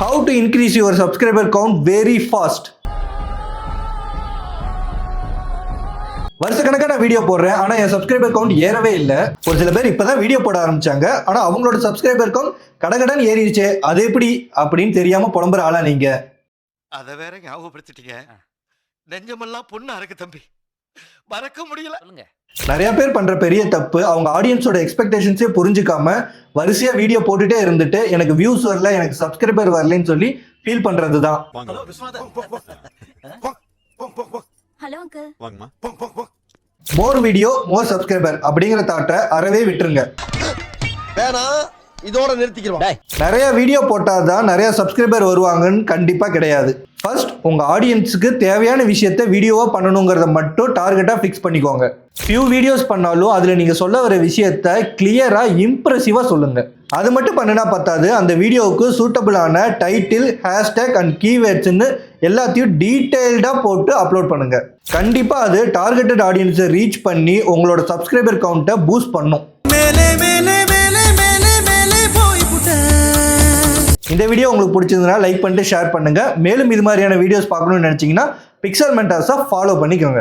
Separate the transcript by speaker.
Speaker 1: How to increase your subscriber count very fast. வருஷக்கணக்காக நான் video போடுறேன், ஆனால் என் சப்ஸ்கிரைபர் கவுண்ட் ஏறவே இல்லை. ஒரு சில பேர் இப்போதான் வீடியோ போட ஆரம்பிச்சாங்க, ஆனால் அவங்களோட சப்ஸ்கிரைபர் கவுண்ட் கடகடன் ஏறிடுச்சு. அது எப்படி அப்படின்னு தெரியாம புலம்புற ஆளா நீங்க?
Speaker 2: அதை வேற ஞாபகப்படுத்திட்டீங்க. நெஞ்சமெல்லாம் பொண்ணா இருக்கு தம்பி, மறக்க முடியல.
Speaker 1: நிறைய பேர் பண்ற பெரிய தப்பு, அவங்க ஆடியன்ஸோட எக்ஸ்பெக்டேஷன்ஸே புரிஞ்சுக்காம வரிசையா வீடியோ போட்டுட்டே இருந்துட்டு எனக்கு வியூஸ் வரல, எனக்கு சப்ஸ்கிரைபர் வரலன்னு சொல்லி ஃபீல் பண்றது தான்.
Speaker 3: Hello uncle.
Speaker 4: வாங்கம்மா.
Speaker 1: மோர் வீடியோ மோர் சப்ஸ்கிரைபர் அப்படிங்கிற தாட்டை அறவே விட்டுருங்க.
Speaker 5: வேணாம், இதோட நிறுத்திக்கிறோம்.
Speaker 1: நிறைய வீடியோ போட்டாதான் நிறைய சப்ஸ்கிரைபர் வருவாங்கன்னு கண்டிப்பா கிடையாது. ஃபர்ஸ்ட் உங்க ஆடியன்ஸுக்கு தேவையான விஷயத்த வீடியோவா பண்ணணுங்கிறத மட்டும் டார்கெட்டா ஃபிக்ஸ் பண்ணிக்கோங்க. ஃபியூ வீடியோஸ் பண்ணாலும் அதுல நீங்க சொல்ல வர விஷயத்த கிளியரா இம்ப்ரெசிவா சொல்லுங்க. அது மட்டும் பண்ணினா பத்தாது, அந்த வீடியோவுக்கு சூட்டபிளான டைட்டில், ஹேஷ்டேக் அண்ட் கீவேர்ட்ஸ்ன்னு எல்லாத்தையும் டீட்டெயில்டா போட்டு அப்லோட் பண்ணுங்க. கண்டிப்பா அது டார்கெட்டட் ஆடியன்ஸை ரீச் பண்ணி உங்களோட சப்ஸ்கிரைபர் கவுண்ட்டை பூஸ்ட் பண்ணும். இந்த வீடியோ உங்களுக்கு பிடிச்சிருந்ததுன்னா லைக் பண்ணிட்டு ஷேர் பண்ணுங்க. மேலும் இது மாதிரியான வீடியோஸ் பார்க்கணும்னு நினைச்சீங்கன்னா பிக்சல் மென்டார்ஸை ஃபாலோ பண்ணிக்கோங்க.